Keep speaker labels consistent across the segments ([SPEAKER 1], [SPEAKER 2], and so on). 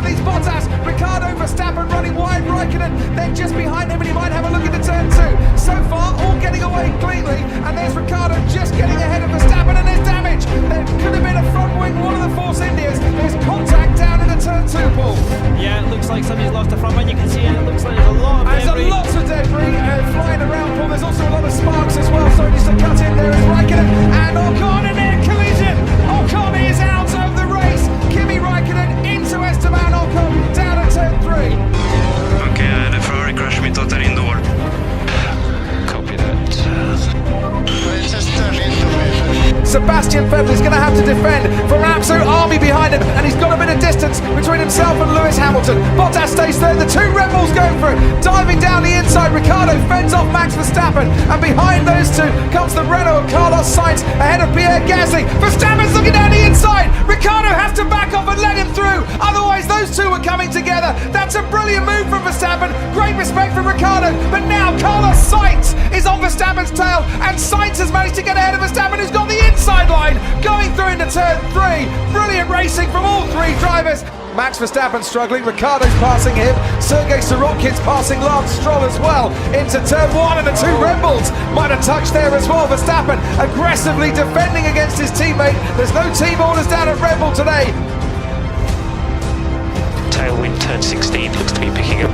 [SPEAKER 1] to these Bottas. Ricardo, Verstappen running wide, Raikkonen then just behind him, and he might have a look into turn two. So far, all getting away cleanly, and there's Ricardo just getting ahead of Verstappen, and there's damage. There could have been a front wing, one of the Force Indias. There's contact down in the turn two, Paul.
[SPEAKER 2] Yeah, it looks like somebody's lost the front wing. You can see it looks like there's a lot of debris.
[SPEAKER 1] There's lots of debris flying around, Paul. There's also a lot of sparks as well, so just to cut in there is Raikkonen, and Ocon in their collision. Ocon is out of the race. Kimi Raikkonen into Esteban Ocon down at turn three.
[SPEAKER 3] Okay, the Ferrari crashed me totally in the wall. Copy that.
[SPEAKER 1] Sebastian Vettel is going to have to defend from an absolute army behind him, and he's got a bit of distance between himself and Lewis Hamilton. Bottas stays third, the two Red Bulls going for it, diving down the inside. Ricardo fends off Max Verstappen, and behind those two comes the Renault of Carlos Sainz ahead of Pierre Gasly. Verstappen's looking down the inside. Ricardo has to back off and let him through, otherwise those two are coming together. That's a brilliant move from Verstappen, great respect for Ricardo, but now Carlos Sainz is on Verstappen's tail, and Sainz has managed to get ahead of Verstappen, who's got the inside line going through into turn three. Brilliant racing from all three drivers. Max Verstappen struggling, Ricardo's passing him, Sergei Sorokin's passing Lance Stroll as well into turn one, and the two Red Bulls might have touched there as well. Verstappen aggressively defending against his teammate. There's no team orders down at Red Bull today.
[SPEAKER 3] Tailwind turn 16 looks to be picking up.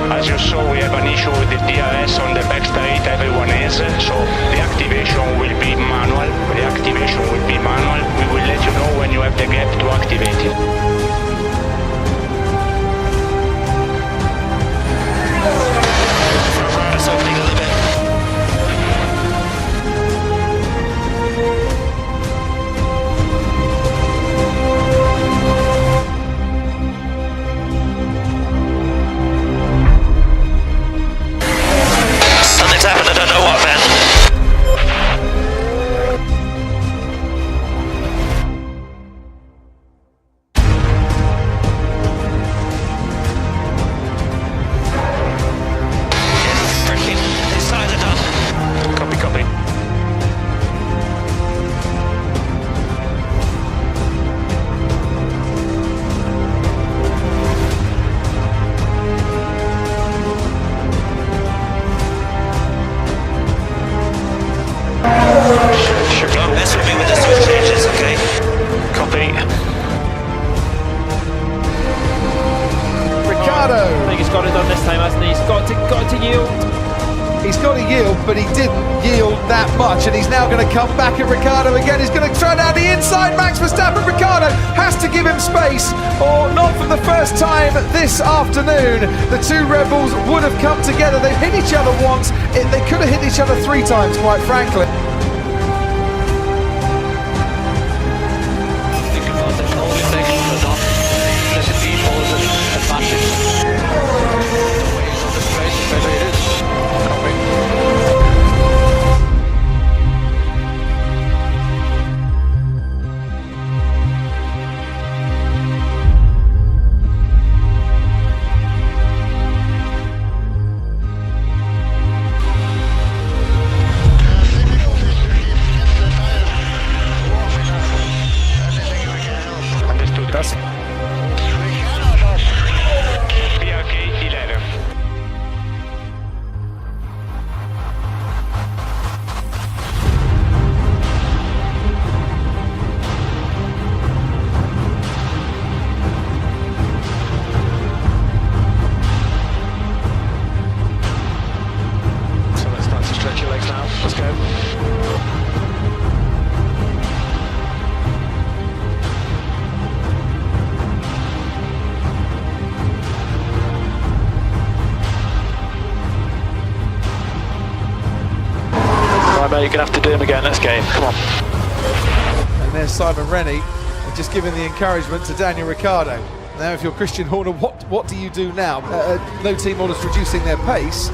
[SPEAKER 3] As you saw, we have an issue with the DRS on the back straight, everyone is, so the activation will be manual. We will let you know when you have the gap to activate it. That's opening a little bit. I don't know what, man. Freaking inside the done. Copy. Don't mess with me with the switch changes, okay? Copy.
[SPEAKER 1] Ricardo.
[SPEAKER 2] I think he's got it done this time, hasn't he? He's got to yield.
[SPEAKER 1] He's got to yield, but he didn't yield that much, and he's now going to come back at Ricardo again. He's going to try down the inside. Max Verstappen. Ricardo has to give him space, or not for the first time this afternoon. The two Red Bulls would have come together. They've hit each other once. They could have hit each other three times, quite frankly.
[SPEAKER 3] Right, mate, you're going to have to do him again, let's game, come on.
[SPEAKER 1] And there's Simon Rennie, just giving the encouragement to Daniel Ricciardo. Now if you're Christian Horner, what do you do now? No team orders reducing their pace,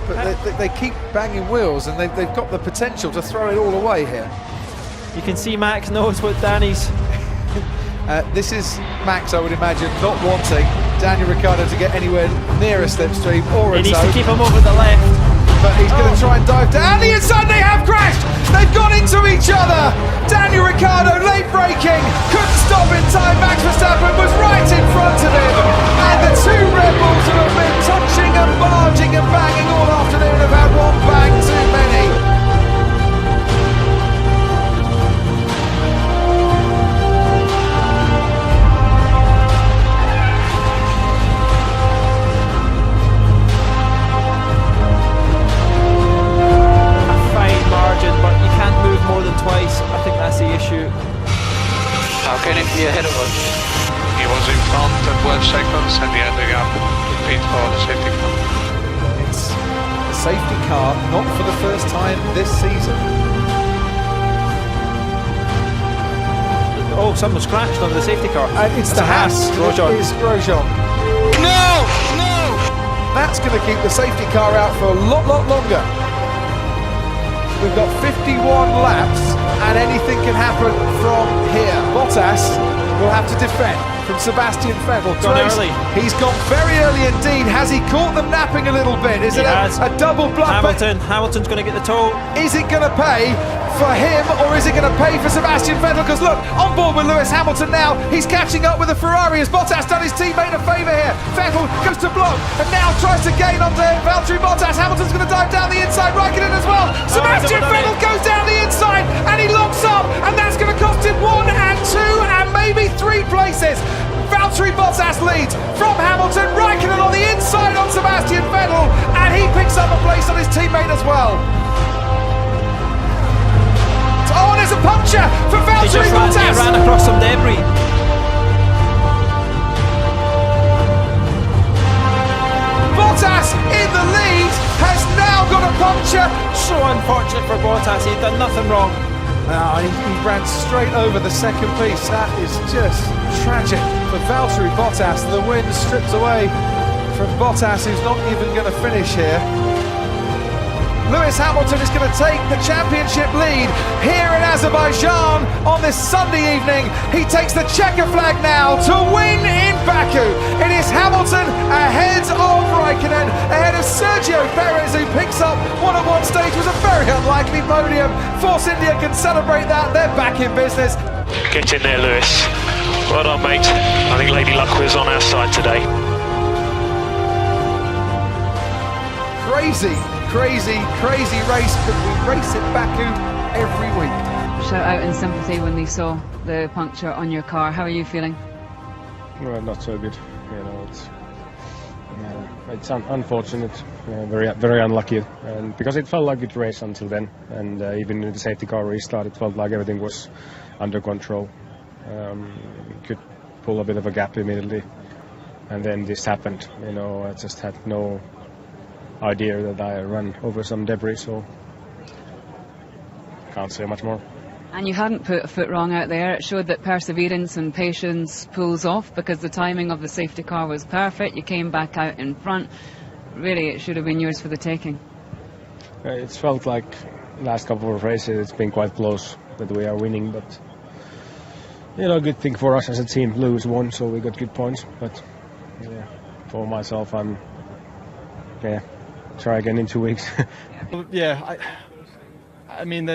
[SPEAKER 1] but they keep banging wheels, and they've got the potential to throw it all away here.
[SPEAKER 2] You can see Max knows what Danny's.
[SPEAKER 1] This is Max, I would imagine, not wanting Daniel Ricciardo to get anywhere near a slipstream or a
[SPEAKER 2] He needs
[SPEAKER 1] toe.
[SPEAKER 2] to keep him over the left.
[SPEAKER 1] But he's going to try and dive down the inside. They have crashed. They've gone into each other. Daniel Ricciardo late braking, couldn't stop in time. Max Verstappen was right in front of him, and the two Red Bulls who have been touching and barging and banging all afternoon have had one bang too many.
[SPEAKER 2] But you can't move more than twice. I think that's the issue.
[SPEAKER 4] How can it be ahead of us?
[SPEAKER 5] He was in front at 12 seconds and he had the gap in pit for the safety car.
[SPEAKER 1] It's a safety car, not for the first time this season.
[SPEAKER 2] Oh, someone's crashed on the safety car.
[SPEAKER 1] It's
[SPEAKER 2] That's
[SPEAKER 1] the Haas.
[SPEAKER 2] Grosjean.
[SPEAKER 1] It's Grosjean.
[SPEAKER 4] No! No!
[SPEAKER 1] That's going to keep the safety car out for a lot longer. We've got 51 laps and anything can happen from here. Bottas will have to defend from Sebastian Vettel.
[SPEAKER 2] Gone early.
[SPEAKER 1] He's gone very early indeed. Has he caught them napping a little bit? Is it a double bluff?
[SPEAKER 2] Hamilton's going to get the toll.
[SPEAKER 1] Is it going to pay for him, or is it going to pay for Sebastian Vettel? Because look, on board with Lewis Hamilton now. He's catching up with the Ferrari as Bottas done his teammate a favour here. Vettel goes to block and now tries to gain onto Valtteri Bottas. Hamilton's going to dive down the inside, Raikkonen as well. Sebastian Vettel goes down the inside and he locks up, and that's going to cost him 1 and 2 and maybe 3 places. Valtteri Bottas leads from Hamilton. Raikkonen on the inside on Sebastian Vettel, and he picks up a place on his teammate as well. Oh, there's a puncture for Valtteri Bottas.
[SPEAKER 2] He ran across some debris.
[SPEAKER 1] Bottas in the lead has now got a puncture.
[SPEAKER 2] So unfortunate for Bottas. He'd done nothing wrong.
[SPEAKER 1] He ran straight over the second piece. That is just tragic for Valtteri Bottas. The win stripped away from Bottas, who's not even going to finish here. Lewis Hamilton is going to take the championship lead here in Azerbaijan on this Sunday evening. He takes the checker flag now to win in Baku. It is Hamilton ahead of Raikkonen, ahead of Sergio Perez, who picks up what at one stage was a very unlikely podium. Force India can celebrate that. They're back in business.
[SPEAKER 3] Get in there, Lewis. Well done, mate. I think Lady Luck was on our side today.
[SPEAKER 1] Crazy race. Could we race at Baku every week?
[SPEAKER 6] Shout out in sympathy when they saw the puncture on your car. How are you feeling?
[SPEAKER 7] Well, not so good. You know, it's unfortunate, very unlucky, and because it felt like a good race until then, and even in the safety car restart, it felt like everything was under control. Could pull a bit of a gap immediately, and then this happened. You know, I just had no idea that I ran over some debris, so can't say much more.
[SPEAKER 6] And you hadn't put a foot wrong out there. It showed that perseverance and patience pulls off, because the timing of the safety car was perfect. You came back out in front. Really, it should have been yours for the taking.
[SPEAKER 7] It's felt like last couple of races it's been quite close that we are winning, but you know, good thing for us as a team. Lewis won, so we got good points. But yeah, for myself, try again in 2 weeks.
[SPEAKER 8] Yeah, I mean,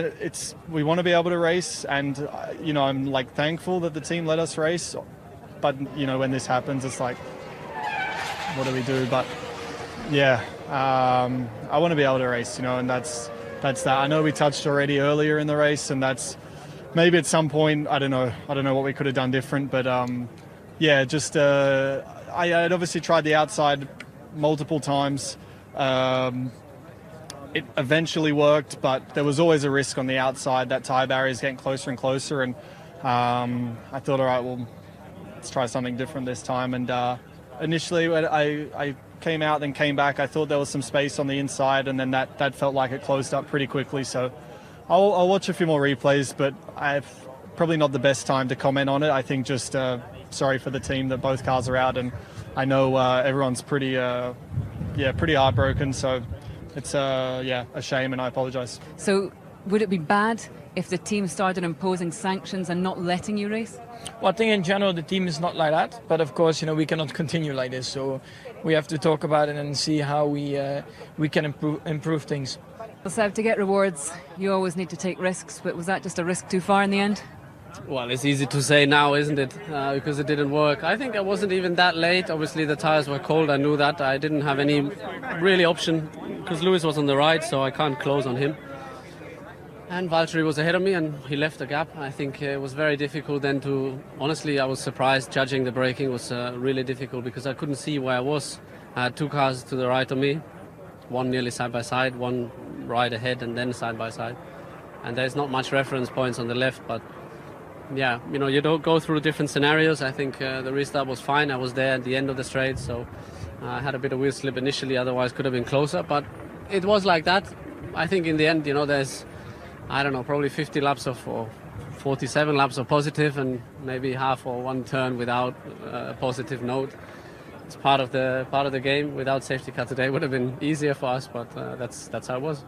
[SPEAKER 8] we want to be able to race, and you know, I'm like thankful that the team let us race. But you know, when this happens, it's like, what do we do? But yeah, I want to be able to race, you know, and that's that. I know we touched already earlier in the race, and that's maybe at some point, I don't know what we could have done different, but yeah, just I had obviously tried the outside multiple times. It eventually worked, but there was always a risk on the outside. That tyre barrier is getting closer and closer, and I thought, all right, well, let's try something different this time. And initially, when I came out, then came back, I thought there was some space on the inside, and then that felt like it closed up pretty quickly. So I'll watch a few more replays, but I've probably not the best time to comment on it. I think just sorry for the team that both cars are out, and I know everyone's pretty heartbroken. So it's yeah, a shame, and I apologise.
[SPEAKER 6] So would it be bad if the team started imposing sanctions and not letting you race?
[SPEAKER 9] Well, I think in general the team is not like that, but of course, we cannot continue like this, so we have to talk about it and see how we can improve things.
[SPEAKER 6] Well, Seb, to get rewards, you always need to take risks, but was that just a risk too far in the end?
[SPEAKER 10] Well, it's easy to say now, isn't it? Because it didn't work. I think I wasn't even that late. Obviously, the tyres were cold. I knew that. I didn't have any really option because Lewis was on the right, so I can't close on him. And Valtteri was ahead of me, and he left the gap. I think it was very difficult then to... Honestly, I was surprised. Judging the braking was really difficult because I couldn't see where I was. I had two cars to the right of me, one nearly side by side, one right ahead, and then side by side. And there's not much reference points on the left, but yeah, you don't go through different scenarios. I think the restart was fine. I was there at the end of the straight, so I had a bit of wheel slip initially, otherwise could have been closer, but it was like that. I think in the end, there's, I don't know, probably 50 laps of, or 47 laps of positive and maybe half or one turn without a positive note. It's part of the game. Without safety car today would have been easier for us, but that's how it was.